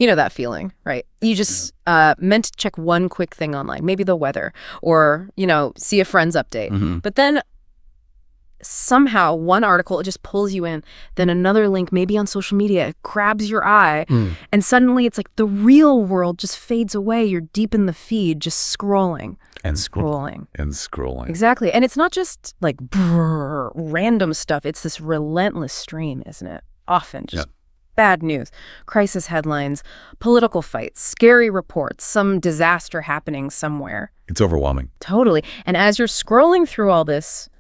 You know that feeling, right? You just meant to check one quick thing online, maybe the weather, or, see a friend's update. But then somehow one article, it just pulls you in. Then another link, maybe on social media, it grabs your eye. And suddenly it's like the real world just fades away. You're deep in the feed, just scrolling. And scrolling. And scrolling. Exactly. And it's not just like random stuff. It's this relentless stream, isn't it? Often just bad news, crisis headlines, political fights, scary reports, some disaster happening somewhere. It's overwhelming. Totally. And as you're scrolling through all this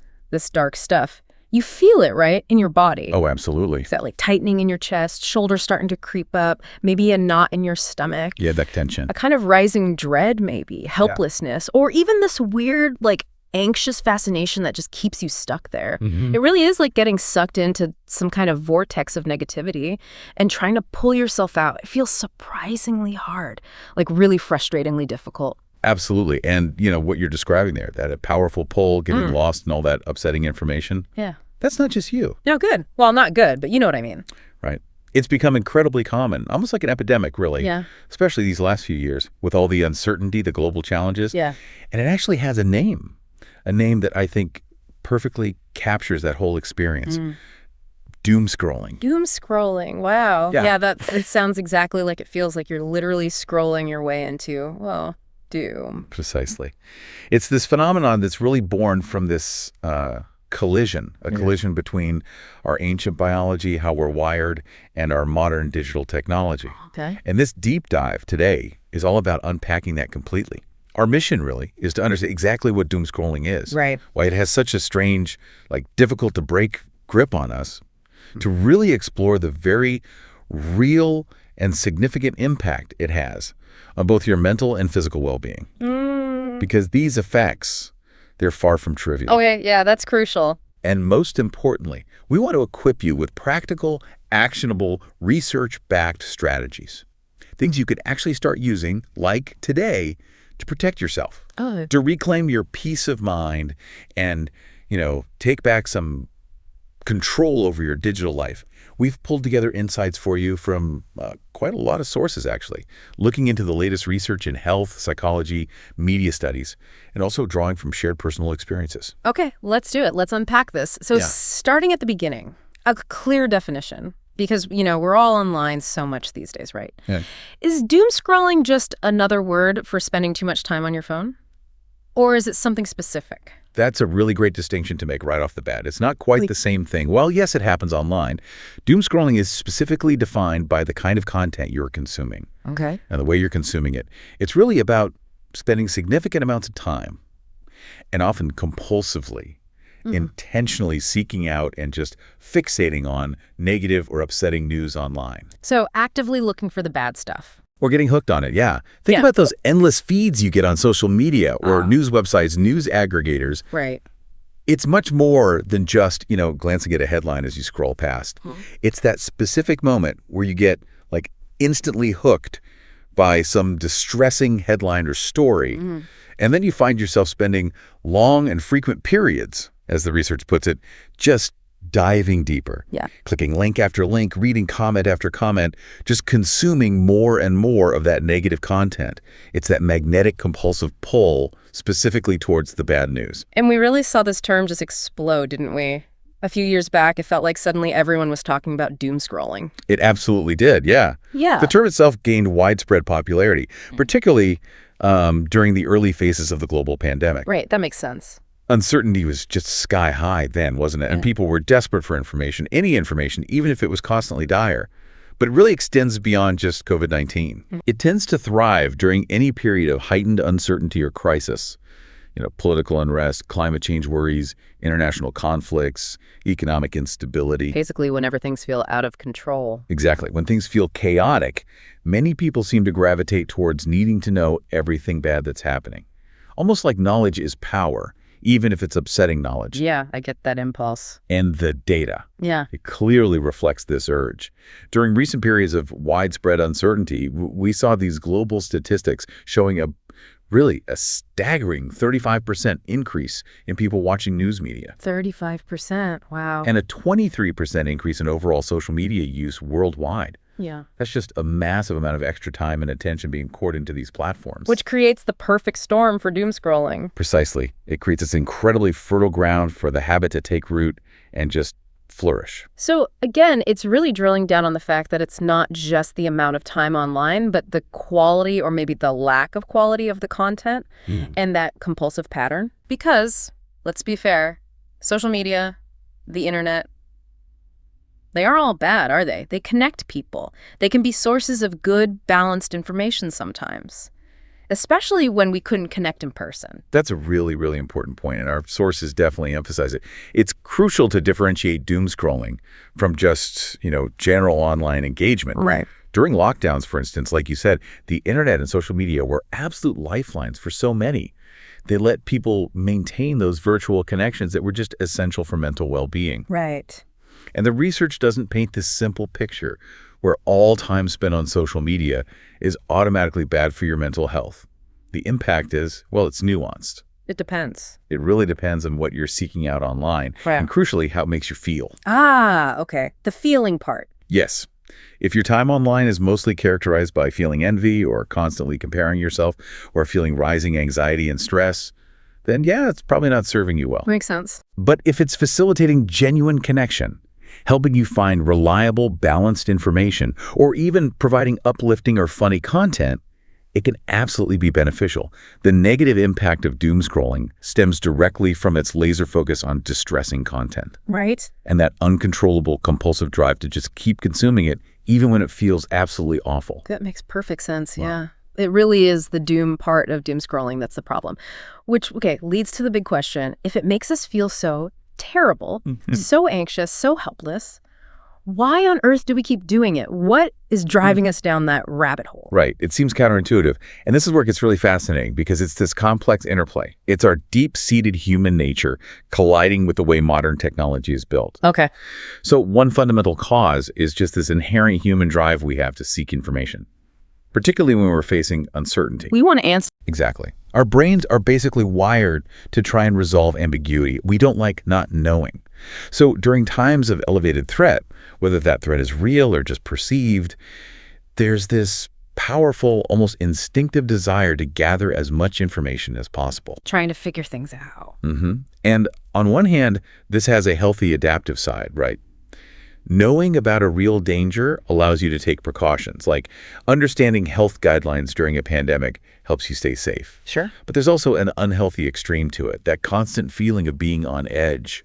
dark stuff, you feel it, right, in your body. Oh, absolutely. Is that like tightening in your chest, shoulders starting to creep up, maybe a knot in your stomach? Yeah, that tension. A kind of rising dread, maybe, helplessness, or even this weird, like, anxious fascination that just keeps you stuck there. It really is like getting sucked into some kind of vortex of negativity and trying to pull yourself out. It feels surprisingly hard, like really frustratingly difficult. Absolutely. And, what you're describing there, that a powerful pull, getting lost in all that upsetting information. Yeah. That's not just you. No, good. Well, not good, but you know what I mean. Right. It's become incredibly common, almost like an epidemic, really. Yeah. Especially these last few years with all the uncertainty, the global challenges. Yeah. And it actually has a name that I think perfectly captures that whole experience. Doomscrolling. Doomscrolling. Wow. Yeah. It sounds exactly like it feels like you're literally scrolling your way into, well, doom. Precisely. It's this phenomenon that's really born from this collision between our ancient biology, how we're wired, and our modern digital technology. Okay. And this deep dive today is all about unpacking that completely. Our mission really is to understand exactly what doom scrolling is. Right. Why it has such a strange, difficult to break grip on us, to really explore the very real and significant impact it has on both your mental and physical well-being. Because these effects, they're far from trivial. Okay, yeah, that's crucial. And most importantly, we want to equip you with practical, actionable, research-backed strategies. Things you could actually start using, like today, to protect yourself, to reclaim your peace of mind and, take back some control over your digital life. We've pulled together insights for you from quite a lot of sources, actually, looking into the latest research in health, psychology, media studies, and also drawing from shared personal experiences. Okay, let's do it. Let's unpack this. So starting at the beginning, a clear definition. Because, we're all online so much these days, right? Yeah. Is doom scrolling just another word for spending too much time on your phone? Or is it something specific? That's a really great distinction to make right off the bat. It's not quite the same thing. Well, yes, it happens online. Doom scrolling is specifically defined by the kind of content you're consuming. Okay. And the way you're consuming it. It's really about spending significant amounts of time, and often compulsively, intentionally seeking out and just fixating on negative or upsetting news online. So actively looking for the bad stuff. Or getting hooked on it, yeah. Think about those endless feeds you get on social media or news websites, news aggregators. Right. It's much more than just, glancing at a headline as you scroll past. It's that specific moment where you get, instantly hooked by some distressing headline or story. And then you find yourself spending long and frequent periods, as the research puts it, just diving deeper. Yeah. Clicking link after link, reading comment after comment, just consuming more and more of that negative content. It's that magnetic compulsive pull specifically towards the bad news. And we really saw this term just explode, didn't we? A few years back, it felt like suddenly everyone was talking about doom scrolling. It absolutely did, yeah. Yeah. The term itself gained widespread popularity, particularly during the early phases of the global pandemic. Right, that makes sense. Uncertainty was just sky high then, wasn't it? And people were desperate for information, any information, even if it was constantly dire. But it really extends beyond just COVID-19. It tends to thrive during any period of heightened uncertainty or crisis. Political unrest, climate change worries, international conflicts, economic instability. Basically, whenever things feel out of control. Exactly. When things feel chaotic, many people seem to gravitate towards needing to know everything bad that's happening. Almost like knowledge is power, even if it's upsetting knowledge. Yeah, I get that impulse. And the data. Yeah. It clearly reflects this urge. During recent periods of widespread uncertainty, we saw these global statistics showing a staggering 35% increase in people watching news media. 35%, wow. And a 23% increase in overall social media use worldwide. Yeah. That's just a massive amount of extra time and attention being poured into these platforms. Which creates the perfect storm for doom scrolling. Precisely. It creates this incredibly fertile ground for the habit to take root and just flourish. So again, it's really drilling down on the fact that it's not just the amount of time online, but the quality or maybe the lack of quality of the content and that compulsive pattern. Because, let's be fair, social media, the internet, they aren't all bad, are they? They connect people. They can be sources of good, balanced information sometimes, especially when we couldn't connect in person. That's a really, really important point, and our sources definitely emphasize it. It's crucial to differentiate doom scrolling from just, general online engagement. Right. During lockdowns, for instance, like you said, the internet and social media were absolute lifelines for so many. They let people maintain those virtual connections that were just essential for mental well-being. Right. And the research doesn't paint this simple picture where all time spent on social media is automatically bad for your mental health. The impact is, well, it's nuanced. It depends. It really depends on what you're seeking out online, Right. and crucially, how it makes you feel. Ah, okay. The feeling part. Yes. If your time online is mostly characterized by feeling envy or constantly comparing yourself or feeling rising anxiety and stress, then yeah, it's probably not serving you well. Makes sense. But if it's facilitating genuine connection, helping you find reliable, balanced information, or even providing uplifting or funny content, it can absolutely be beneficial. The negative impact of doom scrolling stems directly from its laser focus on distressing content. Right. And that uncontrollable, compulsive drive to just keep consuming it, even when it feels absolutely awful. That makes perfect sense, Wow. yeah. It really is the doom part of doom scrolling that's the problem. Which, okay, leads to the big question. If it makes us feel so terrible, so anxious, so helpless, why on earth do we keep doing it? What is driving us down that rabbit hole? Right. It seems counterintuitive. And this is where it gets really fascinating because it's this complex interplay. It's our deep-seated human nature colliding with the way modern technology is built. Okay. So one fundamental cause is just this inherent human drive we have to seek information, particularly when we're facing uncertainty. We want to answer. Exactly. Our brains are basically wired to try and resolve ambiguity. We don't like not knowing. So during times of elevated threat, whether that threat is real or just perceived, there's this powerful, almost instinctive desire to gather as much information as possible. Trying to figure things out. And on one hand, this has a healthy adaptive side, right? Knowing about a real danger allows you to take precautions, like understanding health guidelines during a pandemic helps you stay safe. Sure. But there's also an unhealthy extreme to it, that constant feeling of being on edge,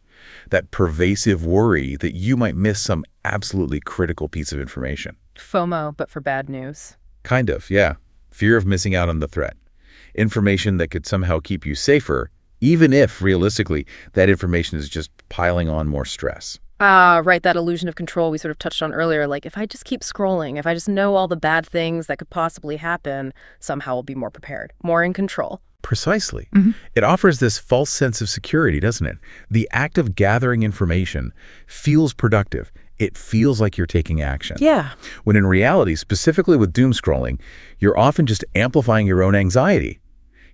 that pervasive worry that you might miss some absolutely critical piece of information. FOMO, but for bad news. Kind of, yeah. Fear of missing out on the threat. Information that could somehow keep you safer, even if, realistically, that information is just piling on more stress. Right, that illusion of control we sort of touched on earlier. Like, if I just keep scrolling, if I just know all the bad things that could possibly happen, somehow I'll be more prepared, more in control. Precisely. It offers this false sense of security, doesn't it? The act of gathering information feels productive. It feels like you're taking action. Yeah. When in reality, specifically with doom scrolling, you're often just amplifying your own anxiety.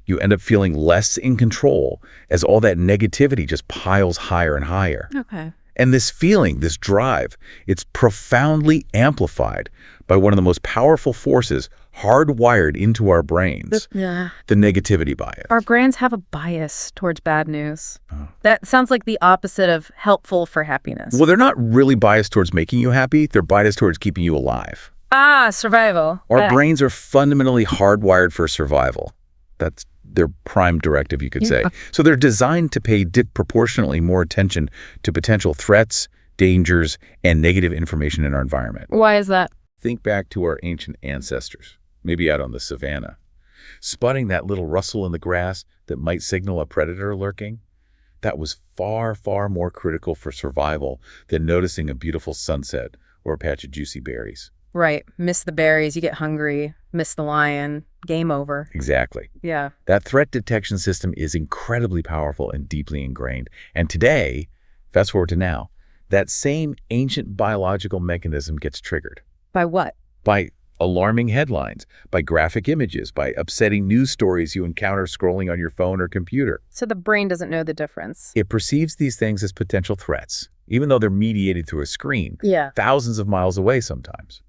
You end up feeling less in control as all that negativity just piles higher and higher. Okay. And this feeling, this drive, it's profoundly amplified by one of the most powerful forces hardwired into our brains, Yeah. the negativity bias. Our brains have a bias towards bad news. That sounds like the opposite of helpful for happiness. Well, they're not really biased towards making you happy. They're biased towards keeping you alive. Survival. Our brains are fundamentally hardwired for survival. That's their prime directive, you could say. So they're designed to pay disproportionately more attention to potential threats, dangers, and negative information in our environment. Why is that? Think back to our ancient ancestors, maybe out on the savannah. Spotting that little rustle in the grass that might signal a predator lurking, that was far, far more critical for survival than noticing a beautiful sunset or a patch of juicy berries. Right. Miss the berries, you get hungry. Miss the lion, game over. Exactly. Yeah. That threat detection system is incredibly powerful and deeply ingrained. And today, fast forward to now, that same ancient biological mechanism gets triggered. By what? By alarming headlines, by graphic images, by upsetting news stories you encounter scrolling on your phone or computer. So the brain doesn't know the difference. It perceives these things as potential threats, even though they're mediated through a screen, Yeah. thousands of miles away sometimes.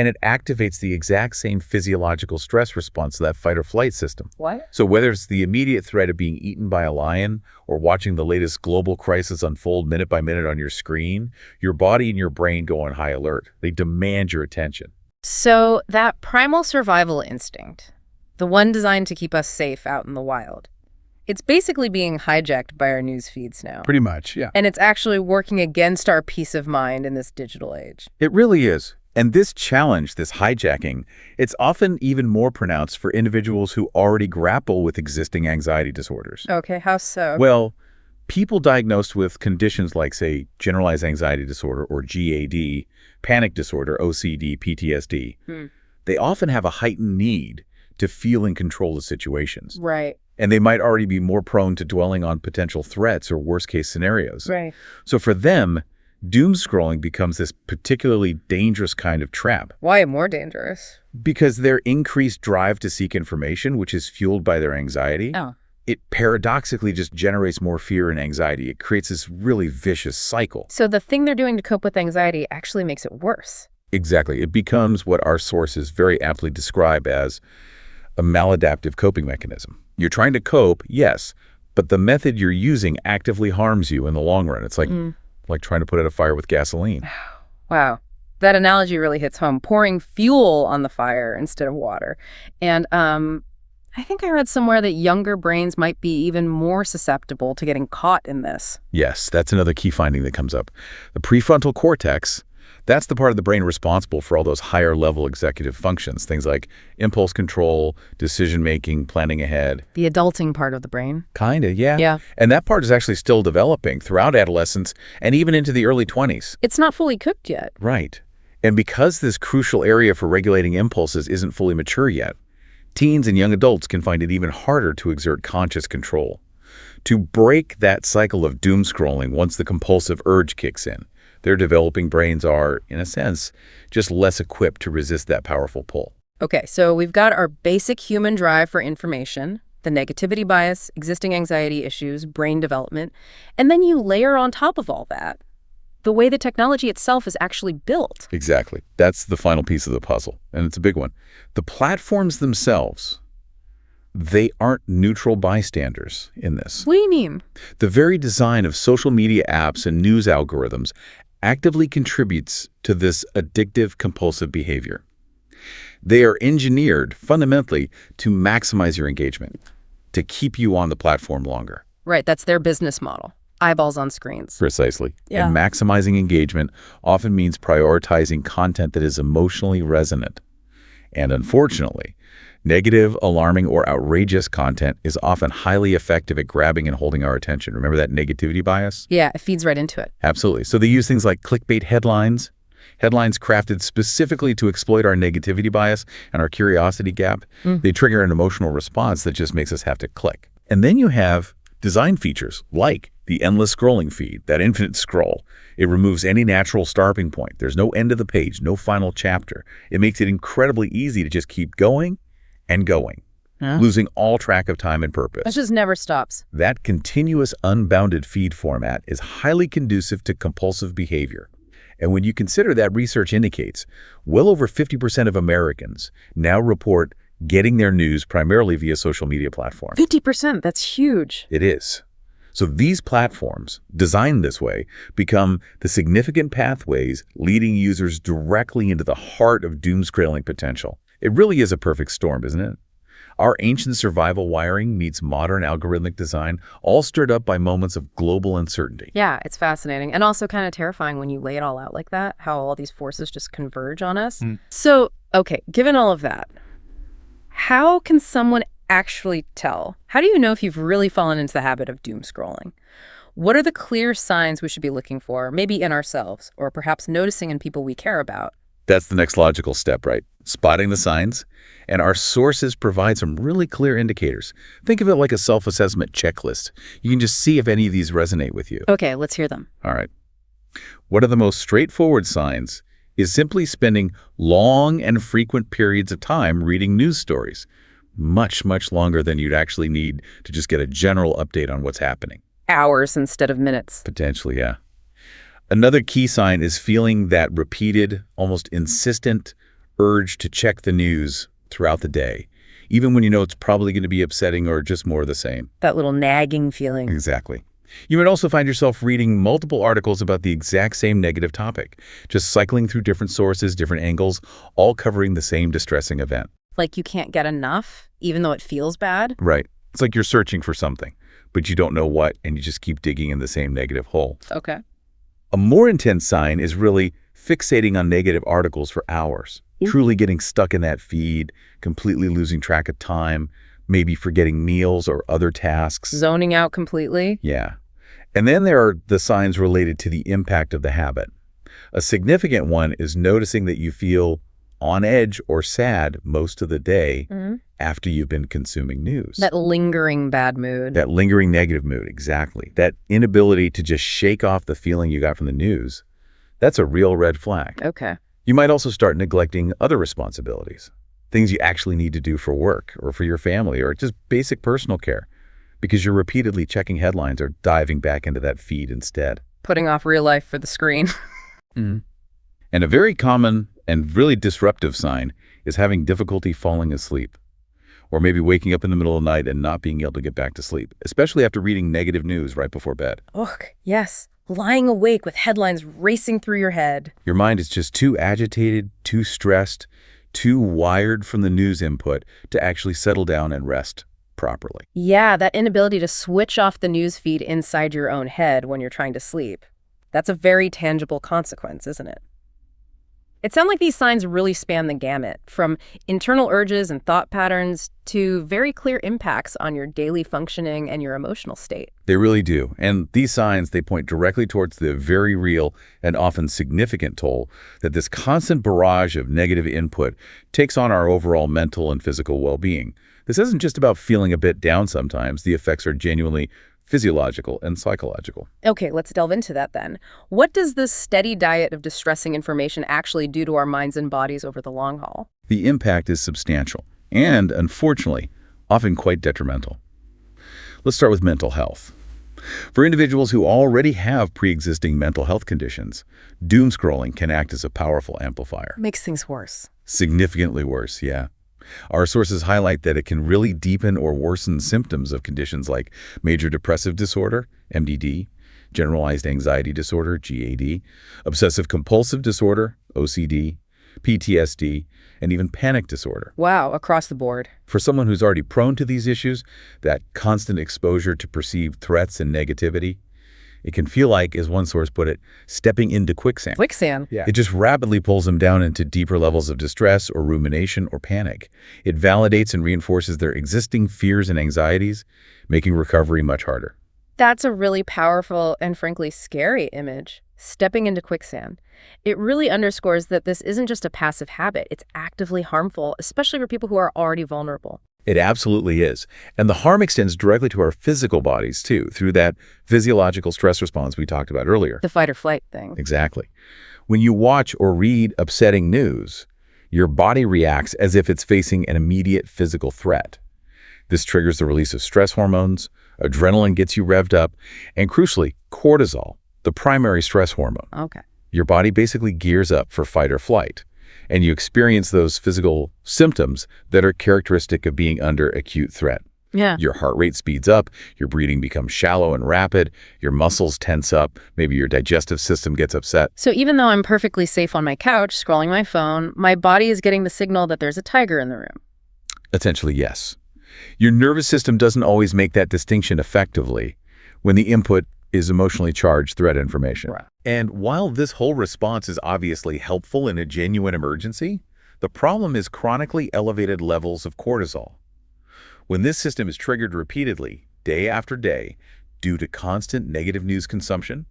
and it activates the exact same physiological stress response to that fight or flight system. What? So whether it's the immediate threat of being eaten by a lion or watching the latest global crisis unfold minute by minute on your screen, your body and your brain go on high alert. They demand your attention. So that primal survival instinct, the one designed to keep us safe out in the wild, it's basically being hijacked by our news feeds now. Pretty much, yeah. And it's actually working against our peace of mind in this digital age. It really is. And this challenge, this hijacking, it's often even more pronounced for individuals who already grapple with existing anxiety disorders. Okay, how so? Well, people diagnosed with conditions like, say, generalized anxiety disorder or GAD, panic disorder, OCD, PTSD, they often have a heightened need to feel in control of situations. Right. And they might already be more prone to dwelling on potential threats or worst-case scenarios. Right. So for them, doom scrolling becomes this particularly dangerous kind of trap. Why more dangerous? Because their increased drive to seek information, which is fueled by their anxiety, it paradoxically just generates more fear and anxiety. It creates this really vicious cycle. So the thing they're doing to cope with anxiety actually makes it worse. Exactly. It becomes what our sources very aptly describe as a maladaptive coping mechanism. You're trying to cope, yes, but the method you're using actively harms you in the long run. It's like trying to put out a fire with gasoline. Wow. That analogy really hits home. Pouring fuel on the fire instead of water. And I think I read somewhere that younger brains might be even more susceptible to getting caught in this. Yes, that's another key finding that comes up. The prefrontal cortex, that's the part of the brain responsible for all those higher-level executive functions, things like impulse control, decision-making, planning ahead. The adulting part of the brain. Kinda, yeah. Yeah. And that part is actually still developing throughout adolescence and even into the early 20s. It's not fully cooked yet. Right. And because this crucial area for regulating impulses isn't fully mature yet, teens and young adults can find it even harder to exert conscious control. To break that cycle of doom scrolling once the compulsive urge kicks in, their developing brains are, in a sense, just less equipped to resist that powerful pull. Okay, so we've got our basic human drive for information, the negativity bias, existing anxiety issues, brain development, and then you layer on top of all that the way the technology itself is actually built. Exactly. That's the final piece of the puzzle, and it's a big one. The platforms themselves, they aren't neutral bystanders in this. What do you mean? The very design of social media apps and news algorithms actively contributes to this addictive, compulsive behavior. They are engineered, fundamentally, to maximize your engagement, to keep you on the platform longer. Right, that's their business model. Eyeballs on screens. Precisely. Yeah. And maximizing engagement often means prioritizing content that is emotionally resonant. And unfortunately, negative, alarming, or outrageous content is often highly effective at grabbing and holding our attention. Remember that negativity bias? Yeah, it feeds right into it. Absolutely. So they use things like clickbait headlines crafted specifically to exploit our negativity bias and our curiosity gap. They trigger an emotional response that just makes us have to click. And then you have design features like the endless scrolling feed, that infinite scroll. It removes any natural starting point. There's no end of the page, no final chapter. It makes it incredibly easy to just keep going and going, losing all track of time and purpose. It just never stops. That continuous, unbounded feed format is highly conducive to compulsive behavior. And when you consider that research indicates, well over 50% of Americans now report getting their news primarily via social media platforms. 50%, that's huge. It is. So these platforms, designed this way, become the significant pathways leading users directly into the heart of doom-scrolling potential. It really is a perfect storm, isn't it? Our ancient survival wiring meets modern algorithmic design, all stirred up by moments of global uncertainty. Yeah, it's fascinating. And also kind of terrifying when you lay it all out like that, how all these forces just converge on us. So, okay, given all of that, how can someone actually tell? How do you know if you've really fallen into the habit of doom scrolling? What are the clear signs we should be looking for, maybe in ourselves, or perhaps noticing in people we care about? That's the next logical step, right? Spotting the signs. And our sources provide some really clear indicators. Think of it like a self-assessment checklist. You can just see if any of these resonate with you. Okay, let's hear them. All right. One of the most straightforward signs is simply spending long and frequent periods of time reading news stories. Much, much longer than you'd actually need to just get a general update on what's happening. Hours instead of minutes. Potentially, yeah. Another key sign is feeling that repeated, almost insistent urge to check the news throughout the day, even when you know it's probably going to be upsetting or just more of the same. That little nagging feeling. Exactly. You might also find yourself reading multiple articles about the exact same negative topic, just cycling through different sources, different angles, all covering the same distressing event. Like you can't get enough, even though it feels bad? Right. It's like you're searching for something, but you don't know what, and you just keep digging in the same negative hole. Okay. A more intense sign is really fixating on negative articles for hours, truly getting stuck in that feed, completely losing track of time, maybe forgetting meals or other tasks. Zoning out completely? Yeah. And then there are the signs related to the impact of the habit. A significant one is noticing that you feel on edge or sad most of the day after you've been consuming news. That lingering bad mood. That lingering negative mood, exactly. That inability to just shake off the feeling you got from the news, that's a real red flag. Okay. You might also start neglecting other responsibilities, things you actually need to do for work or for your family or just basic personal care, because you're repeatedly checking headlines or diving back into that feed instead. Putting off real life for the screen. And a very common and really disruptive sign is having difficulty falling asleep, or maybe waking up in the middle of the night and not being able to get back to sleep, especially after reading negative news right before bed. Ugh, yes. Lying awake with headlines racing through your head. Your mind is just too agitated, too stressed, too wired from the news input to actually settle down and rest properly. Yeah, that inability to switch off the news feed inside your own head when you're trying to sleep. That's a very tangible consequence, isn't it? It sounds like these signs really span the gamut, from internal urges and thought patterns to very clear impacts on your daily functioning and your emotional state. They really do. And these signs, they point directly towards the very real and often significant toll that this constant barrage of negative input takes on our overall mental and physical well-being. This isn't just about feeling a bit down sometimes. The effects are genuinely physiological and psychological. Okay, let's delve into that then. What does this steady diet of distressing information actually do to our minds and bodies over the long haul? The impact is substantial and, unfortunately, often quite detrimental. Let's start with mental health. For individuals who already have pre-existing mental health conditions, doomscrolling can act as a powerful amplifier. Makes things worse. Significantly worse, yeah. Our sources highlight that it can really deepen or worsen symptoms of conditions like major depressive disorder, MDD, generalized anxiety disorder, GAD, obsessive compulsive disorder, OCD, PTSD, and even panic disorder. Wow, across the board. For someone who's already prone to these issues, that constant exposure to perceived threats and negativity, it can feel like, as one source put it, stepping into quicksand. Quicksand? Yeah. It just rapidly pulls them down into deeper levels of distress or rumination or panic. It validates and reinforces their existing fears and anxieties, making recovery much harder. That's a really powerful and frankly scary image. Stepping into quicksand. It really underscores that this isn't just a passive habit. It's actively harmful, especially for people who are already vulnerable. It absolutely is. And the harm extends directly to our physical bodies, too, through that physiological stress response we talked about earlier. The fight or flight thing. Exactly. When you watch or read upsetting news, your body reacts as if it's facing an immediate physical threat. This triggers the release of stress hormones, adrenaline gets you revved up, and crucially, cortisol, the primary stress hormone. Okay. Your body basically gears up for fight or flight, and you experience those physical symptoms that are characteristic of being under acute threat. Yeah. Your heart rate speeds up, your breathing becomes shallow and rapid, your muscles tense up, maybe your digestive system gets upset. So even though I'm perfectly safe on my couch, scrolling my phone, my body is getting the signal that there's a tiger in the room. Essentially, yes. Your nervous system doesn't always make that distinction effectively when the input is emotionally charged threat information. Right. And while this whole response is obviously helpful in a genuine emergency, the problem is chronically elevated levels of cortisol. When this system is triggered repeatedly, day after day, due to constant negative news consumption,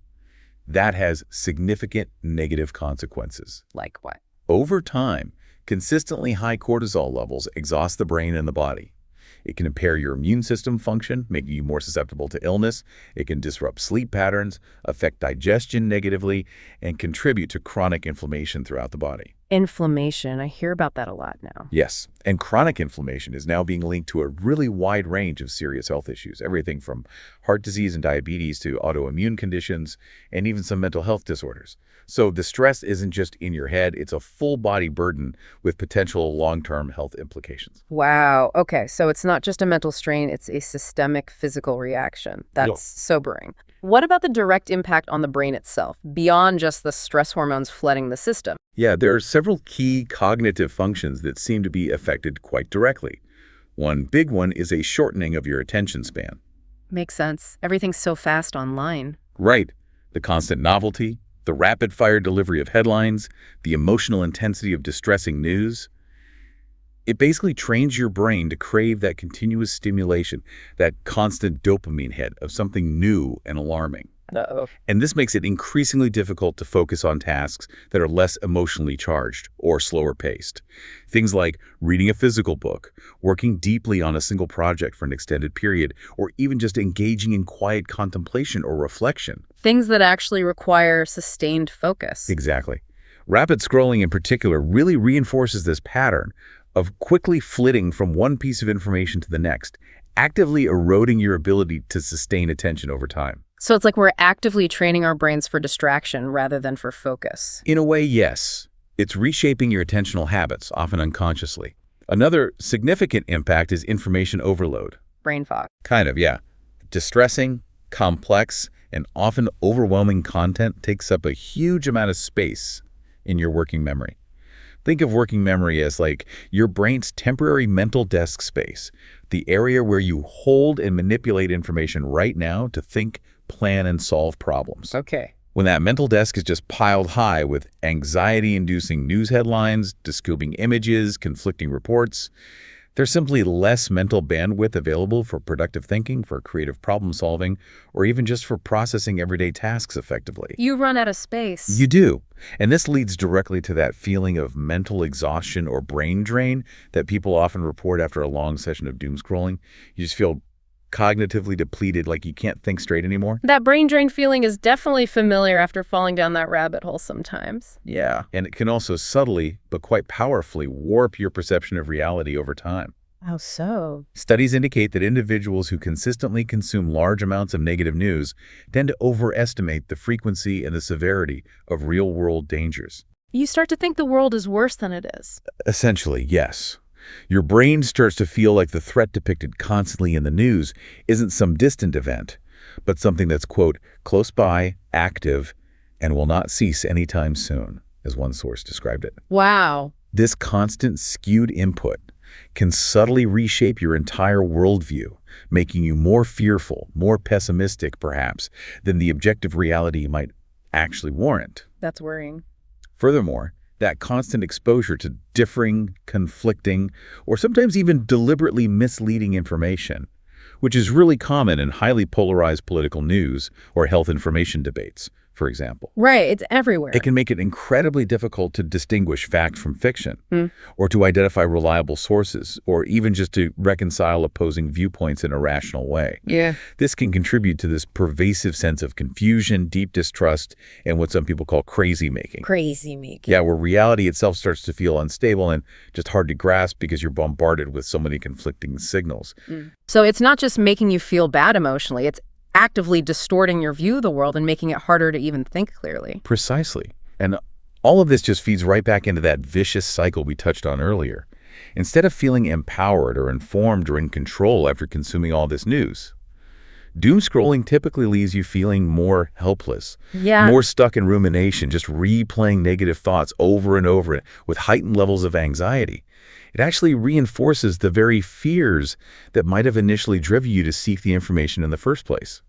that has significant negative consequences. Like what? Over time, consistently high cortisol levels exhaust the brain and the body. It can impair your immune system function, making you more susceptible to illness. It can disrupt sleep patterns, affect digestion negatively, and contribute to chronic inflammation throughout the body. Inflammation. I hear about that a lot now. Yes, and chronic inflammation is now being linked to a really wide range of serious health issues, everything from heart disease and diabetes to autoimmune conditions and even some mental health disorders. So the stress isn't just in your head, it's a full body burden with potential long-term health implications. Wow. Okay, so it's not just a mental strain, it's a systemic physical reaction. That's sobering. What about the direct impact on the brain itself, beyond just the stress hormones flooding the system? Yeah, there are several key cognitive functions that seem to be affected quite directly. One big one is a shortening of your attention span. Makes sense. Everything's so fast online. Right. The constant novelty, the rapid-fire delivery of headlines, the emotional intensity of distressing news. It basically trains your brain to crave that continuous stimulation, that constant dopamine hit of something new and alarming. Uh-oh. And this makes it increasingly difficult to focus on tasks that are less emotionally charged or slower paced. Things like reading a physical book, working deeply on a single project for an extended period, or even just engaging in quiet contemplation or reflection. Things that actually require sustained focus. Exactly. Rapid scrolling in particular really reinforces this pattern of quickly flitting from one piece of information to the next, actively eroding your ability to sustain attention over time. So it's like we're actively training our brains for distraction rather than for focus. In a way, yes. It's reshaping your attentional habits, often unconsciously. Another significant impact is information overload. Brain fog. Kind of, yeah. Distressing, complex, and often overwhelming content takes up a huge amount of space in your working memory. Think of working memory as like your brain's temporary mental desk space, the area where you hold and manipulate information right now to think, plan, and solve problems. Okay. When that mental desk is just piled high with anxiety-inducing news headlines, disturbing images, conflicting reports, there's simply less mental bandwidth available for productive thinking, for creative problem solving, or even just for processing everyday tasks effectively. You run out of space. You do. And this leads directly to that feeling of mental exhaustion or brain drain that people often report after a long session of doom scrolling. You just feel cognitively depleted, like you can't think straight anymore. That brain drain feeling is definitely familiar after falling down that rabbit hole sometimes. Yeah. And it can also subtly, but quite powerfully, warp your perception of reality over time. How so? Studies indicate that individuals who consistently consume large amounts of negative news tend to overestimate the frequency and the severity of real-world dangers. You start to think the world is worse than it is. Essentially, yes. Your brain starts to feel like the threat depicted constantly in the news isn't some distant event, but something that's, quote, close by, active, and will not cease anytime soon, as one source described it. Wow. This constant skewed input can subtly reshape your entire worldview, making you more fearful, more pessimistic, perhaps, than the objective reality might actually warrant. That's worrying. Furthermore, that constant exposure to differing, conflicting, or sometimes even deliberately misleading information, which is really common in highly polarized political news or health information debates, for example. Right, it's everywhere. It can make it incredibly difficult to distinguish fact from fiction, or to identify reliable sources, or even just to reconcile opposing viewpoints in a rational way. Yeah. This can contribute to this pervasive sense of confusion, deep distrust, and what some people call crazy making. Crazy making. Yeah, where reality itself starts to feel unstable and just hard to grasp because you're bombarded with so many conflicting signals. So it's not just making you feel bad emotionally, it's actively distorting your view of the world and making it harder to even think clearly. Precisely. And all of this just feeds right back into that vicious cycle we touched on earlier. Instead of feeling empowered or informed or in control after consuming all this news, doom scrolling typically leaves you feeling more helpless, more stuck in rumination, just replaying negative thoughts over and over with heightened levels of anxiety. It actually reinforces the very fears that might have initially driven you to seek the information in the first place.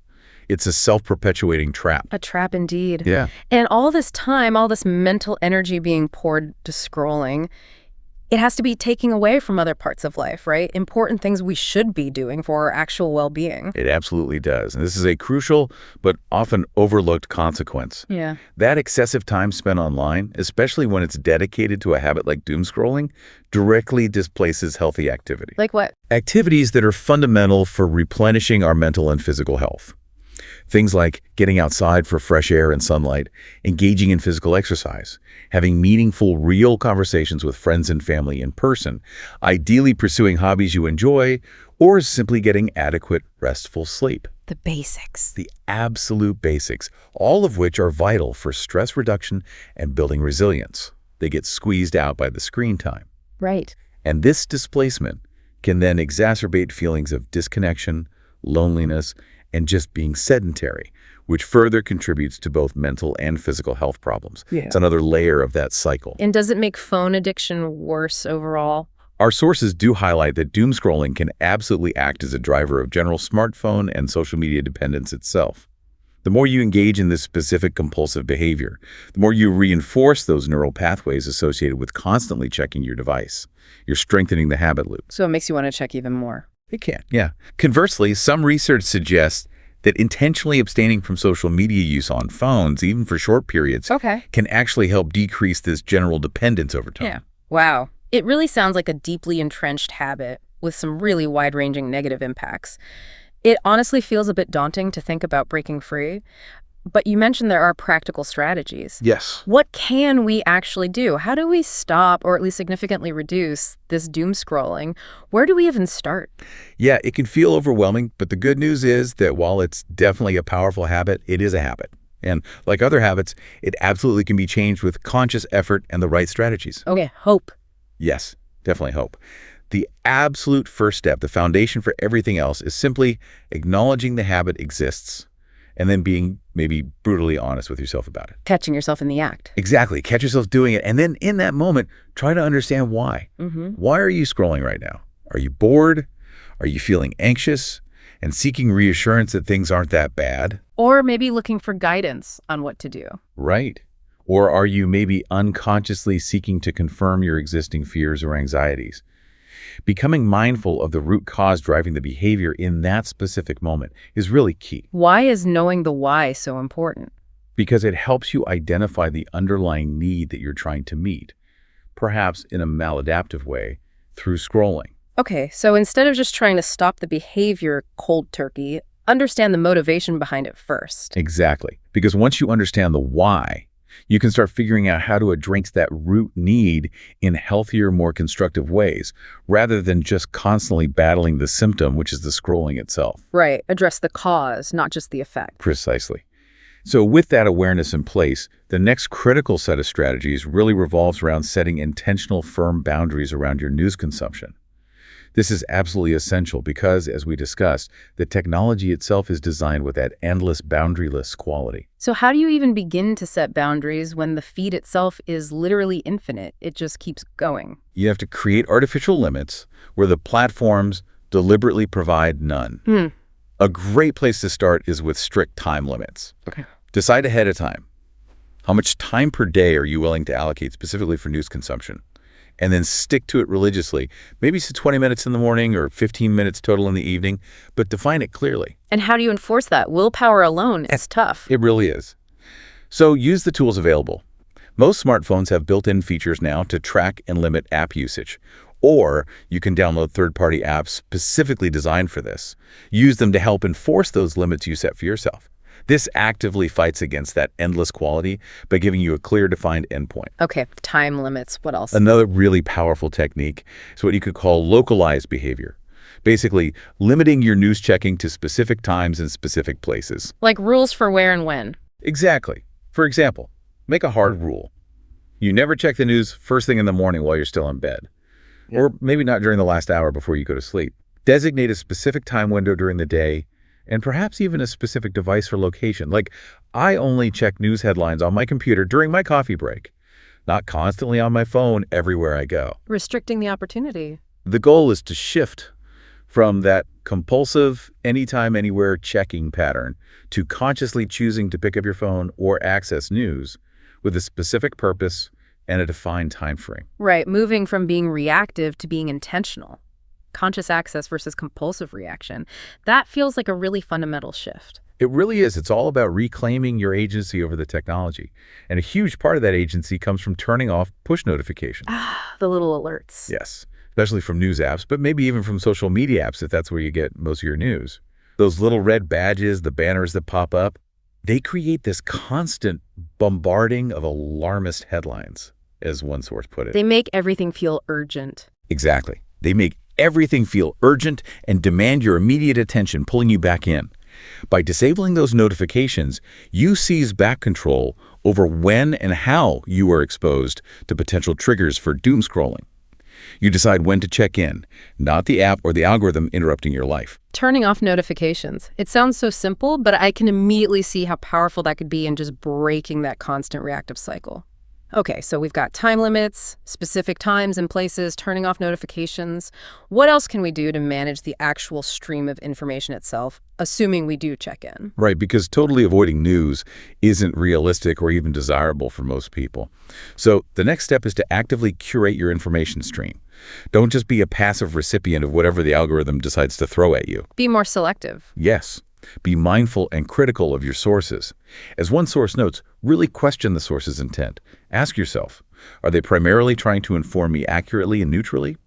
It's a self-perpetuating trap. A trap indeed. Yeah. And all this time, all this mental energy being poured to scrolling, it has to be taking away from other parts of life, right? Important things we should be doing for our actual well-being. It absolutely does. And this is a crucial but often overlooked consequence. Yeah. That excessive time spent online, especially when it's dedicated to a habit like doom scrolling, directly displaces healthy activity. Like what? Activities that are fundamental for replenishing our mental and physical health. Things like getting outside for fresh air and sunlight, engaging in physical exercise, having meaningful, real conversations with friends and family in person, ideally pursuing hobbies you enjoy, or simply getting adequate, restful sleep. The basics. The absolute basics, all of which are vital for stress reduction and building resilience. They get squeezed out by the screen time. Right. And this displacement can then exacerbate feelings of disconnection, loneliness, and just being sedentary, which further contributes to both mental and physical health problems. Yeah. It's another layer of that cycle. And does it make phone addiction worse overall? Our sources do highlight that doomscrolling can absolutely act as a driver of general smartphone and social media dependence itself. The more you engage in this specific compulsive behavior, the more you reinforce those neural pathways associated with constantly checking your device. You're strengthening the habit loop. So it makes you want to check even more. It can, yeah. Conversely, some research suggests that intentionally abstaining from social media use on phones, even for short periods, can actually help decrease this general dependence over time. Yeah. Wow. It really sounds like a deeply entrenched habit with some really wide-ranging negative impacts. It honestly feels a bit daunting to think about breaking free. But you mentioned there are practical strategies. Yes. What can we actually do? How do we stop or at least significantly reduce this doom scrolling? Where do we even start? Yeah, it can feel overwhelming, but the good news is that while it's definitely a powerful habit, it is a habit. And like other habits, it absolutely can be changed with conscious effort and the right strategies. Okay, hope. Yes, definitely hope. The absolute first step, the foundation for everything else, is simply acknowledging the habit exists and then being maybe brutally honest with yourself about it. Catching yourself in the act. Exactly. Catch yourself doing it. And then in that moment, try to understand why. Why are you scrolling right now? Are you bored? Are you feeling anxious and seeking reassurance that things aren't that bad? Or maybe looking for guidance on what to do. Right. Or are you maybe unconsciously seeking to confirm your existing fears or anxieties? Becoming mindful of the root cause driving the behavior in that specific moment is really key. Why is knowing the why so important? Because it helps you identify the underlying need that you're trying to meet, perhaps in a maladaptive way, through scrolling. Okay, so instead of just trying to stop the behavior cold turkey, understand the motivation behind it first. Exactly. Because once you understand the why, you can start figuring out how to address that root need in healthier, more constructive ways, rather than just constantly battling the symptom, which is the scrolling itself. Right. Address the cause, not just the effect. Precisely. So with that awareness in place, the next critical set of strategies really revolves around setting intentional, firm boundaries around your news consumption. This is absolutely essential because, as we discussed, the technology itself is designed with that endless, boundaryless quality. So how do you even begin to set boundaries when the feed itself is literally infinite? It just keeps going. You have to create artificial limits where the platforms deliberately provide none. A great place to start is with strict time limits. Okay. Decide ahead of time. How much time per day are you willing to allocate specifically for news consumption? And then stick to it religiously. Maybe it's 20 minutes in the morning or 15 minutes total in the evening, but define it clearly. And how do you enforce that? Willpower alone is tough. It really is. So use the tools available. Most smartphones have built-in features now to track and limit app usage. Or you can download third-party apps specifically designed for this. Use them to help enforce those limits you set for yourself. This actively fights against that endless quality by giving you a clear, defined endpoint. Okay, time limits. What else? Another really powerful technique is what you could call localized behavior. Basically, limiting your news checking to specific times and specific places. Like rules for where and when. Exactly. For example, make a hard rule. You never check the news first thing in the morning while you're still in bed. Yeah. Or maybe not during the last hour before you go to sleep. Designate a specific time window during the day, and perhaps even a specific device or location. Like, I only check news headlines on my computer during my coffee break, not constantly on my phone everywhere I go. Restricting the opportunity. The goal is to shift from that compulsive anytime, anywhere checking pattern to consciously choosing to pick up your phone or access news with a specific purpose and a defined time frame. Right, moving from being reactive to being intentional. Conscious access versus compulsive reaction. That feels like a really fundamental shift. It really is. It's all about reclaiming your agency over the technology. And a huge part of that agency comes from turning off push notifications. The little alerts. Yes, especially from news apps, but maybe even from social media apps if that's where you get most of your news. Those little red badges, the banners that pop up, they create this constant bombarding of alarmist headlines, as one source put it. They make everything feel urgent. Exactly. They make everything feel urgent and demand your immediate attention, pulling you back in. By disabling those notifications, you seize back control over when and how you are exposed to potential triggers for doom scrolling. You decide when to check in, not the app or the algorithm interrupting your life. Turning off notifications. It sounds so simple, but I can immediately see how powerful that could be in just breaking that constant reactive cycle. Okay, so we've got time limits, specific times and places, turning off notifications. What else can we do to manage the actual stream of information itself, assuming we do check in? Right, because totally avoiding news isn't realistic or even desirable for most people. So the next step is to actively curate your information stream. Don't just be a passive recipient of whatever the algorithm decides to throw at you. Be more selective. Yes. Be mindful and critical of your sources. As one source notes, really question the source's intent. Ask yourself, are they primarily trying to inform me accurately and neutrally?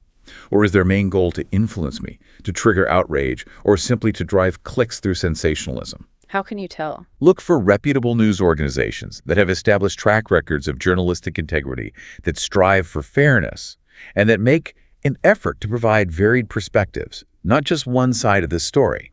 Or is their main goal to influence me, to trigger outrage, or simply to drive clicks through sensationalism? How can you tell? Look for reputable news organizations that have established track records of journalistic integrity, that strive for fairness, and that make an effort to provide varied perspectives, not just one side of this story.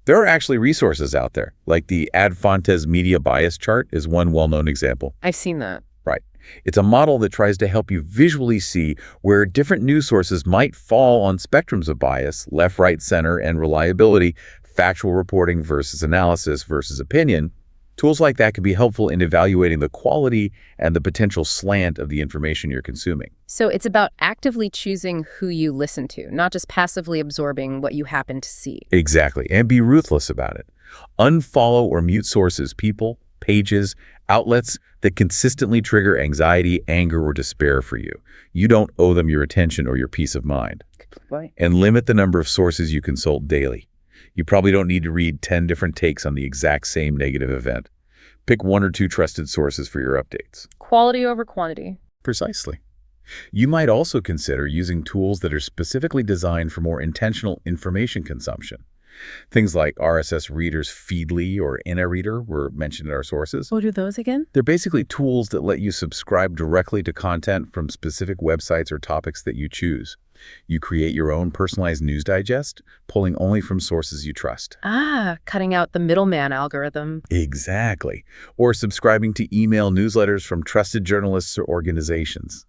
There are actually resources out there, like the Ad Fontes Media Bias Chart is one well-known example. I've seen that. Right. It's a model that tries to help you visually see where different news sources might fall on spectrums of bias, left, right, center, and reliability, factual reporting versus analysis versus opinion. Tools like that can be helpful in evaluating the quality and the potential slant of the information you're consuming. So it's about actively choosing who you listen to, not just passively absorbing what you happen to see. Exactly. And be ruthless about it. Unfollow or mute sources, people, pages, outlets that consistently trigger anxiety, anger, or despair for you. You don't owe them your attention or your peace of mind. Good point. And limit the number of sources you consult daily. You probably don't need to read 10 different takes on the exact same negative event. Pick 1 or 2 trusted sources for your updates. Quality over quantity. Precisely. You might also consider using tools that are specifically designed for more intentional information consumption. Things like RSS Reader's Feedly or InnaReader were mentioned in our sources. What are those again? They're basically tools that let you subscribe directly to content from specific websites or topics that you choose. You create your own personalized news digest, pulling only from sources you trust. Cutting out the middleman algorithm. Exactly. Or subscribing to email newsletters from trusted journalists or organizations.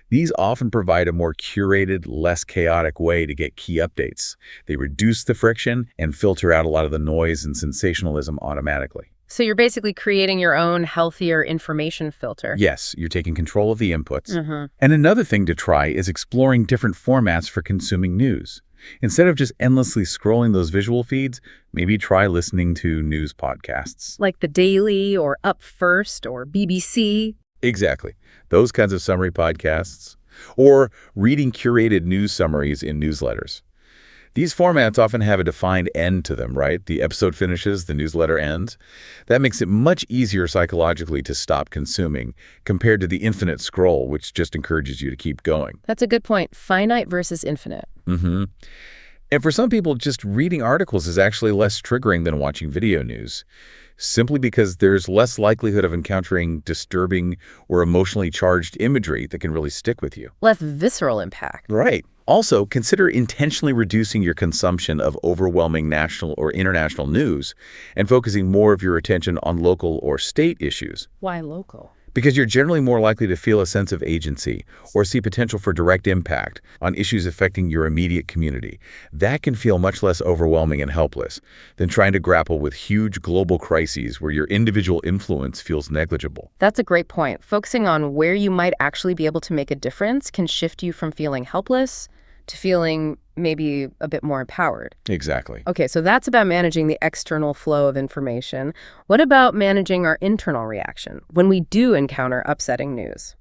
These often provide a more curated, less chaotic way to get key updates. They reduce the friction and filter out a lot of the noise and sensationalism automatically. So you're basically creating your own healthier information filter. Yes, you're taking control of the inputs. And another thing to try is exploring different formats for consuming news. Instead of just endlessly scrolling those visual feeds, maybe try listening to news podcasts. Like The Daily or Up First or BBC. Exactly. Those kinds of summary podcasts. Or reading curated news summaries in newsletters. These formats often have a defined end to them, right? The episode finishes, the newsletter ends. That makes it much easier psychologically to stop consuming compared to the infinite scroll, which just encourages you to keep going. That's a good point. Finite versus infinite. And for some people, just reading articles is actually less triggering than watching video news, simply because there's less likelihood of encountering disturbing or emotionally charged imagery that can really stick with you. Less visceral impact. Right. Also, consider intentionally reducing your consumption of overwhelming national or international news and focusing more of your attention on local or state issues. Why local? Because you're generally more likely to feel a sense of agency or see potential for direct impact on issues affecting your immediate community. That can feel much less overwhelming and helpless than trying to grapple with huge global crises where your individual influence feels negligible. That's a great point. Focusing on where you might actually be able to make a difference can shift you from feeling helpless to feeling maybe a bit more empowered. Exactly. Okay, so that's about managing the external flow of information. What about managing our internal reaction when we do encounter upsetting news?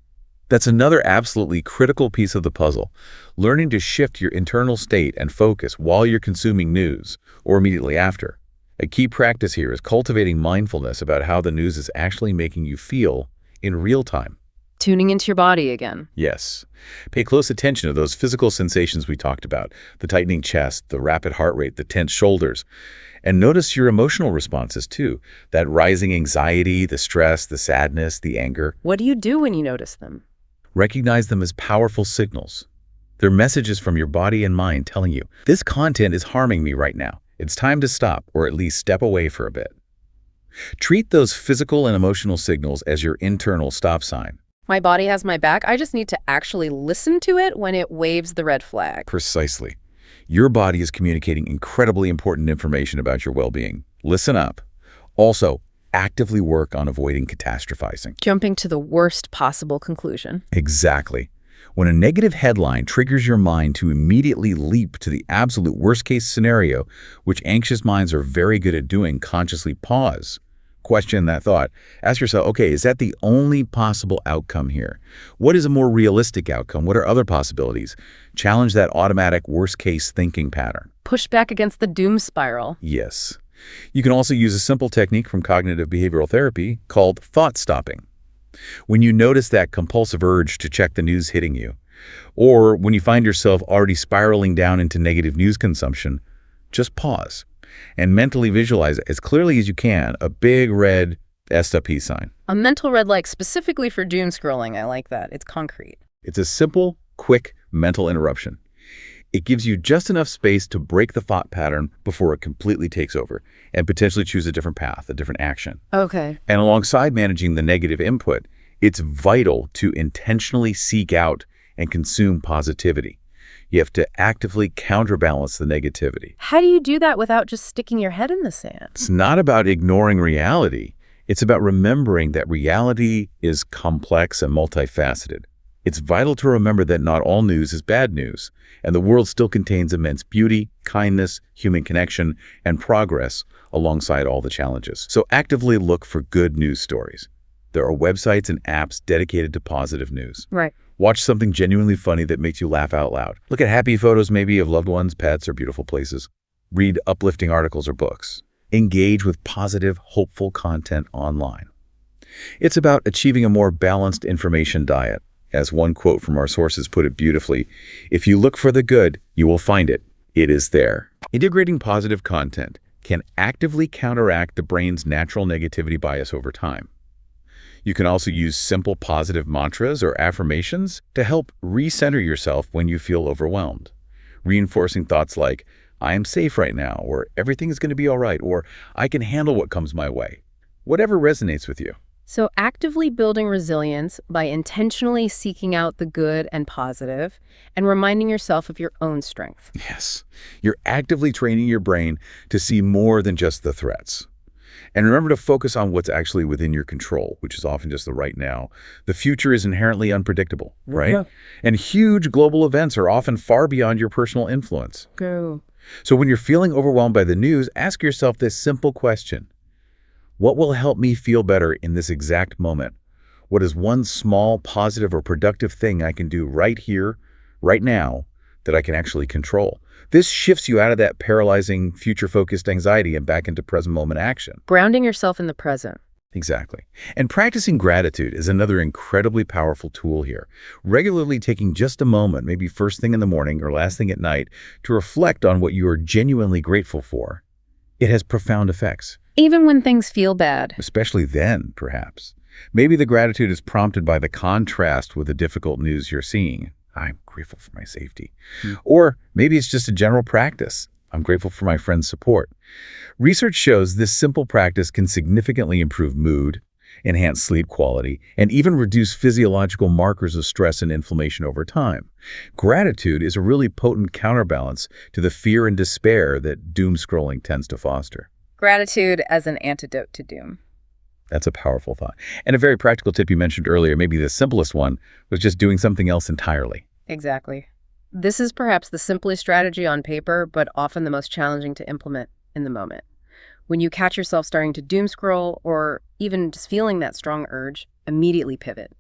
That's another absolutely critical piece of the puzzle. Learning to shift your internal state and focus while you're consuming news or immediately after. A key practice here is cultivating mindfulness about how the news is actually making you feel in real time. Tuning into your body again. Yes. Pay close attention to those physical sensations we talked about, the tightening chest, the rapid heart rate, the tense shoulders. And notice your emotional responses too, that rising anxiety, the stress, the sadness, the anger. What do you do when you notice them? Recognize them as powerful signals. They're messages from your body and mind telling you, this content is harming me right now. It's time to stop, or at least step away for a bit. Treat those physical and emotional signals as your internal stop sign. My body has my back. I just need to actually listen to it when it waves the red flag. Precisely. Your body is communicating incredibly important information about your well-being. Listen up. Also, actively work on avoiding catastrophizing. Jumping to the worst possible conclusion. Exactly. When a negative headline triggers your mind to immediately leap to the absolute worst-case scenario, which anxious minds are very good at doing, consciously pause. Question that thought. Ask yourself, okay, is that the only possible outcome here? What is a more realistic outcome? What are other possibilities? Challenge that automatic worst-case thinking pattern. Push back against the doom spiral. Yes. You can also use a simple technique from cognitive behavioral therapy called thought stopping. When you notice that compulsive urge to check the news hitting you, or when you find yourself already spiraling down into negative news consumption, just pause and mentally visualize as clearly as you can a big red SUP sign. A mental red light specifically for doom scrolling. I like that. It's concrete. It's a simple, quick mental interruption. It gives you just enough space to break the thought pattern before it completely takes over and potentially choose a different path, a different action. Okay. And alongside managing the negative input, it's vital to intentionally seek out and consume positivity. You have to actively counterbalance the negativity. How do you do that without just sticking your head in the sand? It's not about ignoring reality. It's about remembering that reality is complex and multifaceted. It's vital to remember that not all news is bad news, and the world still contains immense beauty, kindness, human connection, and progress alongside all the challenges. So actively look for good news stories. There are websites and apps dedicated to positive news. Right. Watch something genuinely funny that makes you laugh out loud. Look at happy photos maybe of loved ones, pets, or beautiful places. Read uplifting articles or books. Engage with positive, hopeful content online. It's about achieving a more balanced information diet. As one quote from our sources put it beautifully, if you look for the good, you will find it. It is there. Integrating positive content can actively counteract the brain's natural negativity bias over time. You can also use simple positive mantras or affirmations to help recenter yourself when you feel overwhelmed, reinforcing thoughts like, I am safe right now, or everything is going to be all right, or I can handle what comes my way. Whatever resonates with you. So actively building resilience by intentionally seeking out the good and positive and reminding yourself of your own strength. Yes, you're actively training your brain to see more than just the threats. And remember to focus on what's actually within your control, which is often just the right now. The future is inherently unpredictable, right? Yeah. And huge global events are often far beyond your personal influence. Go. So when you're feeling overwhelmed by the news, ask yourself this simple question. What will help me feel better in this exact moment? What is one small, positive, or productive thing I can do right here, right now, that I can actually control? This shifts you out of that paralyzing, future-focused anxiety and back into present moment action. Grounding yourself in the present. Exactly. And practicing gratitude is another incredibly powerful tool here. Regularly taking just a moment, maybe first thing in the morning or last thing at night, to reflect on what you are genuinely grateful for. It has profound effects. Even when things feel bad. Especially then, perhaps. Maybe the gratitude is prompted by the contrast with the difficult news you're seeing. I'm grateful for my safety. Or maybe it's just a general practice. I'm grateful for my friend's support. Research shows this simple practice can significantly improve mood, enhance sleep quality, and even reduce physiological markers of stress and inflammation over time. Gratitude is a really potent counterbalance to the fear and despair that doom scrolling tends to foster. Gratitude as an antidote to doom. That's a powerful thought. And a very practical tip you mentioned earlier, maybe the simplest one, was just doing something else entirely. Exactly. This is perhaps the simplest strategy on paper, but often the most challenging to implement in the moment. When you catch yourself starting to doom scroll or even just feeling that strong urge, immediately pivot.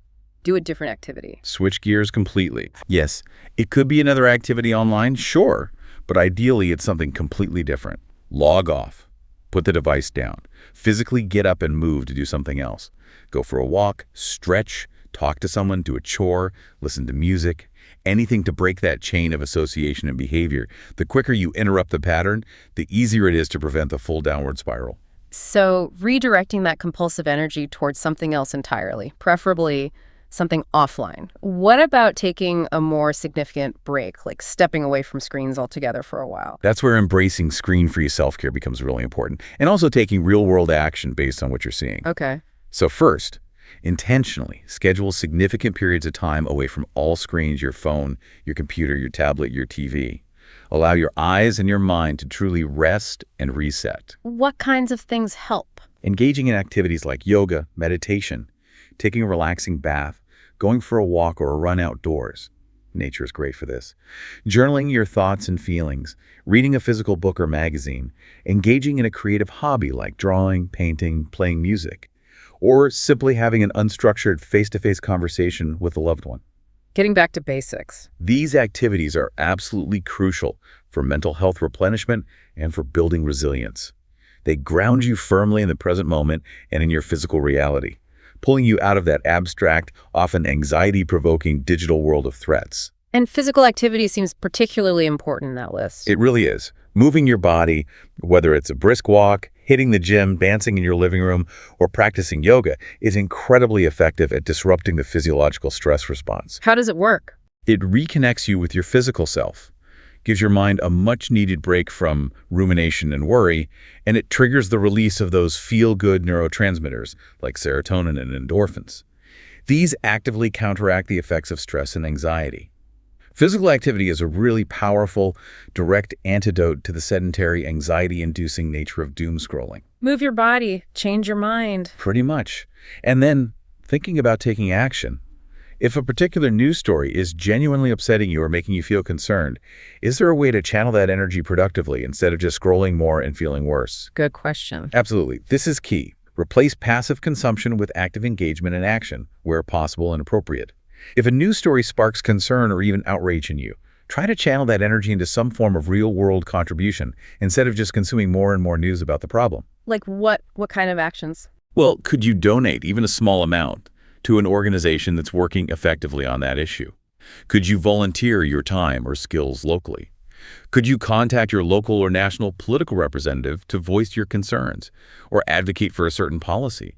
Do a different activity. Switch gears completely. Yes, it could be another activity online, sure, but ideally it's something completely different. Log off. Put the device down. Physically get up and move to do something else. Go for a walk, stretch, Talk to someone, do a chore, listen to music, anything to break that chain of association and behavior. The quicker you interrupt the pattern, the easier it is to prevent the full downward spiral. So redirecting that compulsive energy towards something else entirely, preferably something offline. What about taking a more significant break, like stepping away from screens altogether for a while? That's where embracing screen-free self-care becomes really important, and also taking real-world action based on what you're seeing. Okay. So first, intentionally schedule significant periods of time away from all screens, your phone, your computer, your tablet, your TV. Allow your eyes and your mind to truly rest and reset. What kinds of things help? Engaging in activities like yoga, meditation, taking a relaxing bath, going for a walk or a run outdoors. Nature is great for this. Journaling your thoughts and feelings, reading a physical book or magazine, engaging in a creative hobby like drawing, painting, playing music, or simply having an unstructured face-to-face conversation with a loved one. Getting back to basics. These activities are absolutely crucial for mental health replenishment and for building resilience. They ground you firmly in the present moment and in your physical reality, pulling you out of that abstract, often anxiety-provoking digital world of threats. And physical activity seems particularly important in that list. It really is. Moving your body, whether it's a brisk walk, hitting the gym, dancing in your living room, or practicing yoga, is incredibly effective at disrupting the physiological stress response. How does it work? It reconnects you with your physical self, gives your mind a much-needed break from rumination and worry, and it triggers the release of those feel-good neurotransmitters like serotonin and endorphins. These actively counteract the effects of stress and anxiety. Physical activity is a really powerful, direct antidote to the sedentary, anxiety-inducing nature of doom scrolling. Move your body, change your mind. Pretty much. And then, thinking about taking action. If a particular news story is genuinely upsetting you or making you feel concerned, is there a way to channel that energy productively instead of just scrolling more and feeling worse? Good question. Absolutely. This is key. Replace passive consumption with active engagement and action, where possible and appropriate. If a news story sparks concern or even outrage in you, try to channel that energy into some form of real-world contribution instead of just consuming more and more news about the problem. Like what kind of actions? Well, could you donate even a small amount to an organization that's working effectively on that issue? Could you volunteer your time or skills locally? Could you contact your local or national political representative to voice your concerns or advocate for a certain policy?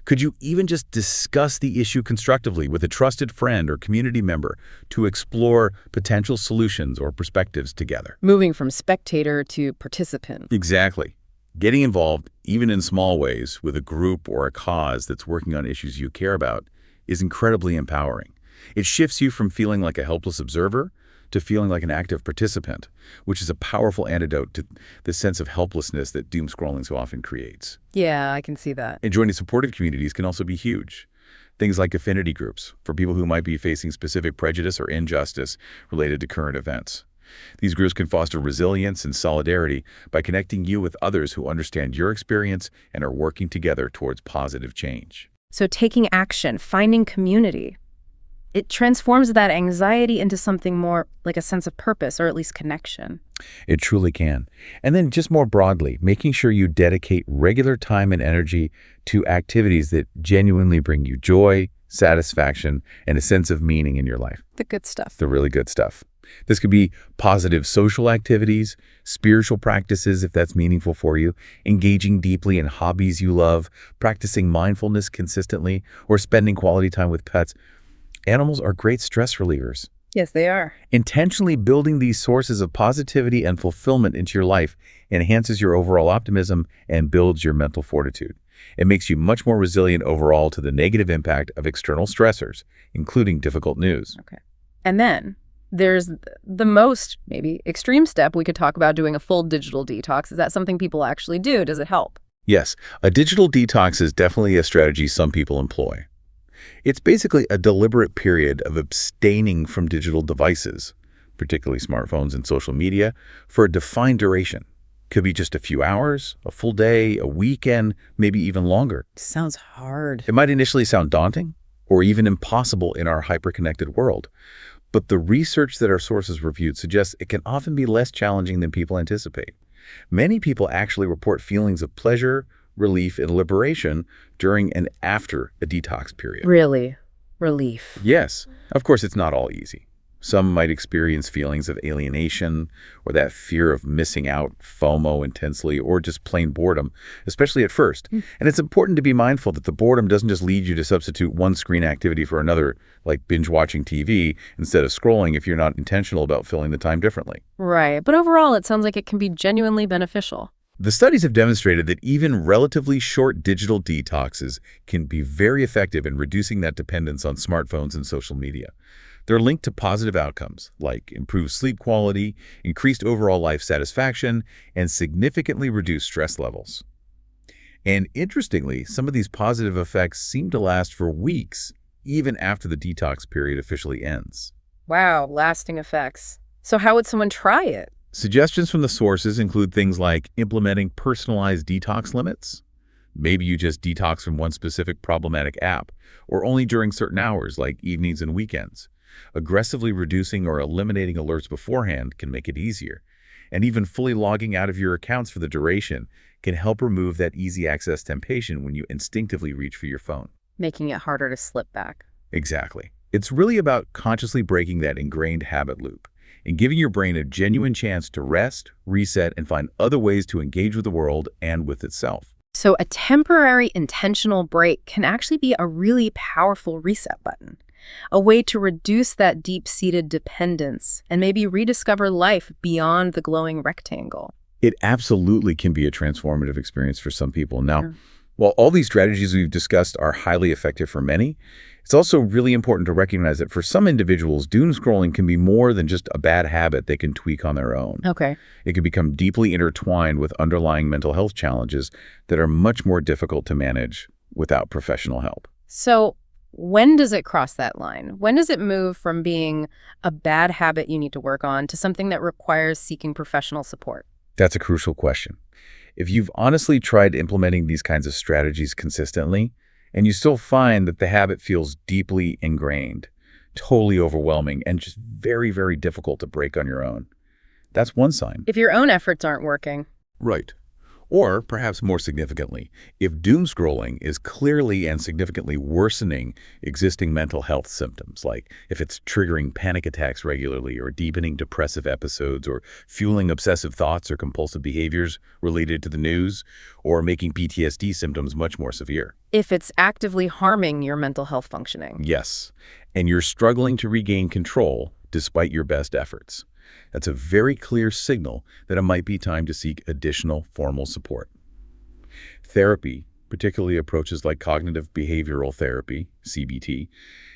Could you even just discuss the issue constructively with a trusted friend or community member to explore potential solutions or perspectives together? Moving from spectator to participant. Exactly. Getting involved, even in small ways, with a group or a cause that's working on issues you care about is incredibly empowering. It shifts you from feeling like a helpless observer to feeling like an active participant, which is a powerful antidote to the sense of helplessness that doom scrolling so often creates. Yeah, I can see that. And joining supportive communities can also be huge. Things like affinity groups for people who might be facing specific prejudice or injustice related to current events. These groups can foster resilience and solidarity by connecting you with others who understand your experience and are working together towards positive change. So taking action, finding community, it transforms that anxiety into something more like a sense of purpose or at least connection. It truly can. And then just more broadly, making sure you dedicate regular time and energy to activities that genuinely bring you joy, satisfaction, and a sense of meaning in your life. The good stuff. The really good stuff. This could be positive social activities, spiritual practices if that's meaningful for you, engaging deeply in hobbies you love, practicing mindfulness consistently, or spending quality time with pets. Animals are great stress relievers. Yes, they are. Intentionally building these sources of positivity and fulfillment into your life enhances your overall optimism and builds your mental fortitude. It makes you much more resilient overall to the negative impact of external stressors, including difficult news. Okay. And then there's the most maybe extreme step. We could talk about doing a full digital detox. Is that something people actually do? Does it help? Yes, a digital detox is definitely a strategy some people employ. It's basically a deliberate period of abstaining from digital devices, particularly smartphones and social media, for a defined duration. Could be just a few hours, a full day, a weekend, maybe even longer. Sounds hard. It might initially sound daunting or even impossible in our hyper-connected world, but the research that our sources reviewed suggests it can often be less challenging than people anticipate. Many people actually report feelings of pleasure, relief, and liberation during and after a detox period. Really? Relief. Yes, of course, it's not all easy. Some might experience feelings of alienation or that fear of missing out, FOMO intensely, or just plain boredom, especially at first. And it's important to be mindful that the boredom doesn't just lead you to substitute one screen activity for another, like binge watching TV instead of scrolling if you're not intentional about filling the time differently. Right. But overall, it sounds like it can be genuinely beneficial. The studies have demonstrated that even relatively short digital detoxes can be very effective in reducing that dependence on smartphones and social media. They're linked to positive outcomes like improved sleep quality, increased overall life satisfaction, and significantly reduced stress levels. And interestingly, some of these positive effects seem to last for weeks, even after the detox period officially ends. Wow, lasting effects. So how would someone try it? Suggestions from the sources include things like implementing personalized detox limits. Maybe you just detox from one specific problematic app, or only during certain hours like evenings and weekends. Aggressively reducing or eliminating alerts beforehand can make it easier. And even fully logging out of your accounts for the duration can help remove that easy access temptation when you instinctively reach for your phone. Making it harder to slip back. Exactly. It's really about consciously breaking that ingrained habit loop and giving your brain a genuine chance to rest, reset, and find other ways to engage with the world and with itself. So a temporary intentional break can actually be a really powerful reset button, a way to reduce that deep-seated dependence and maybe rediscover life beyond the glowing rectangle. It absolutely can be a transformative experience for some people. Now, while all these strategies we've discussed are highly effective for many, it's also really important to recognize that for some individuals, doom scrolling can be more than just a bad habit they can tweak on their own. Okay. It can become deeply intertwined with underlying mental health challenges that are much more difficult to manage without professional help. So when does it cross that line? When does it move from being a bad habit you need to work on to something that requires seeking professional support? That's a crucial question. If you've honestly tried implementing these kinds of strategies consistently, and you still find that the habit feels deeply ingrained, totally overwhelming, and just very, very difficult to break on your own, that's one sign. If your own efforts aren't working. Right. Or, perhaps more significantly, if doom scrolling is clearly and significantly worsening existing mental health symptoms, like if it's triggering panic attacks regularly or deepening depressive episodes or fueling obsessive thoughts or compulsive behaviors related to the news, or making PTSD symptoms much more severe. If it's actively harming your mental health functioning. Yes, and you're struggling to regain control despite your best efforts. That's a very clear signal that it might be time to seek additional formal support. Therapy, particularly approaches like cognitive behavioral therapy, CBT,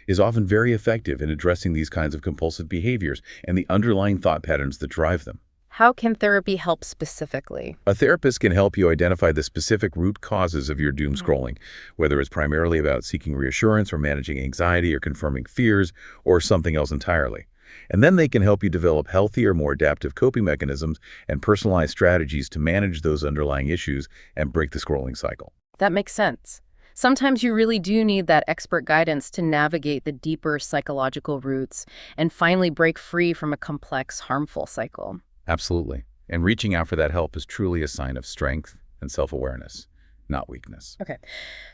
is often very effective in addressing these kinds of compulsive behaviors and the underlying thought patterns that drive them. How can therapy help specifically? A therapist can help you identify the specific root causes of your doom scrolling, whether it's primarily about seeking reassurance or managing anxiety or confirming fears or something else entirely. And then they can help you develop healthier, more adaptive coping mechanisms and personalized strategies to manage those underlying issues and break the scrolling cycle. That makes sense. Sometimes you really do need that expert guidance to navigate the deeper psychological roots and finally break free from a complex, harmful cycle. Absolutely. And reaching out for that help is truly a sign of strength and self-awareness, not weakness. Okay.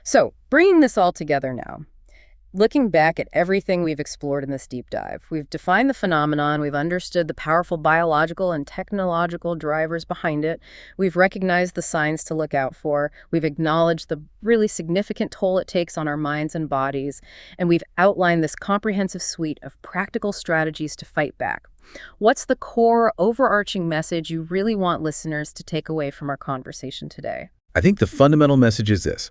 So, bringing this all together now, looking back at everything we've explored in this deep dive, we've defined the phenomenon, we've understood the powerful biological and technological drivers behind it, we've recognized the signs to look out for, we've acknowledged the really significant toll it takes on our minds and bodies, and we've outlined this comprehensive suite of practical strategies to fight back. What's the core, overarching message you really want listeners to take away from our conversation today? I think the fundamental message is this.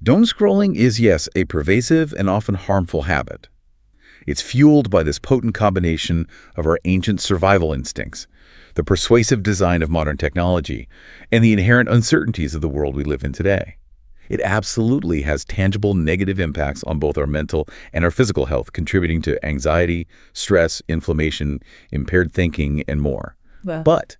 Doom scrolling is, yes, a pervasive and often harmful habit. It's fueled by this potent combination of our ancient survival instincts, the persuasive design of modern technology, and the inherent uncertainties of the world we live in today. It absolutely has tangible negative impacts on both our mental and our physical health, contributing to anxiety, stress, inflammation, impaired thinking, and more. Well. But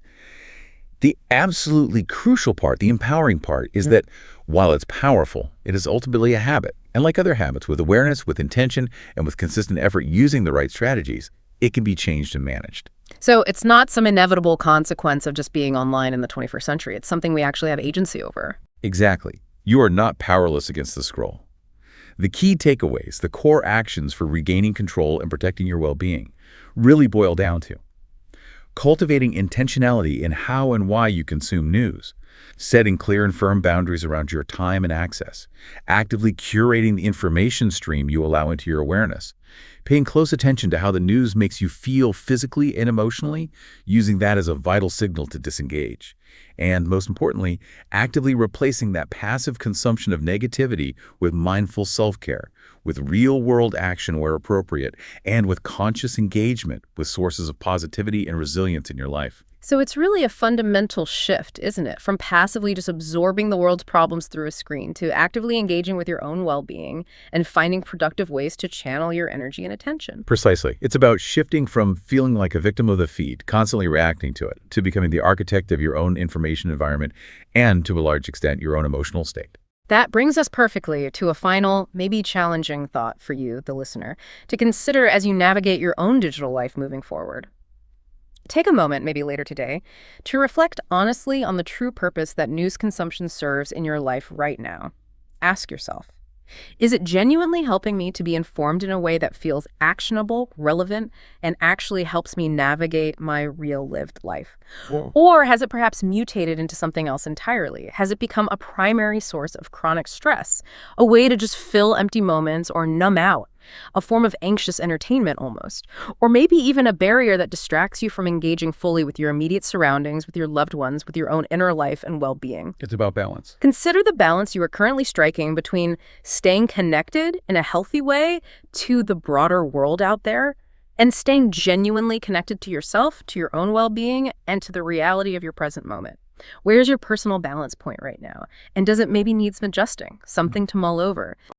the absolutely crucial part, the empowering part, is that while it's powerful, it is ultimately a habit. And like other habits, with awareness, with intention, and with consistent effort using the right strategies, it can be changed and managed. So it's not some inevitable consequence of just being online in the 21st century. It's something we actually have agency over. Exactly. You are not powerless against the scroll. The key takeaways, the core actions for regaining control and protecting your well-being, really boil down to cultivating intentionality in how and why you consume news, setting clear and firm boundaries around your time and access, actively curating the information stream you allow into your awareness, paying close attention to how the news makes you feel physically and emotionally, using that as a vital signal to disengage, and most importantly, actively replacing that passive consumption of negativity with mindful self-care, with real-world action where appropriate, and with conscious engagement with sources of positivity and resilience in your life. So it's really a fundamental shift, isn't it? From passively just absorbing the world's problems through a screen to actively engaging with your own well-being and finding productive ways to channel your energy and attention. Precisely. It's about shifting from feeling like a victim of the feed, constantly reacting to it, to becoming the architect of your own information environment and, to a large extent, your own emotional state. That brings us perfectly to a final, maybe challenging thought for you, the listener, to consider as you navigate your own digital life moving forward. Take a moment, maybe later today, to reflect honestly on the true purpose that news consumption serves in your life right now. Ask yourself, is it genuinely helping me to be informed in a way that feels actionable, relevant, and actually helps me navigate my real lived life? Whoa. Or has it perhaps mutated into something else entirely? Has it become a primary source of chronic stress, a way to just fill empty moments or numb out? A form of anxious entertainment almost, or maybe even a barrier that distracts you from engaging fully with your immediate surroundings, with your loved ones, with your own inner life and well-being. It's about balance. Consider the balance you are currently striking between staying connected in a healthy way to the broader world out there and staying genuinely connected to yourself, to your own well-being, and to the reality of your present moment. Where's your personal balance point right now? And does it maybe need some adjusting, something to mull over?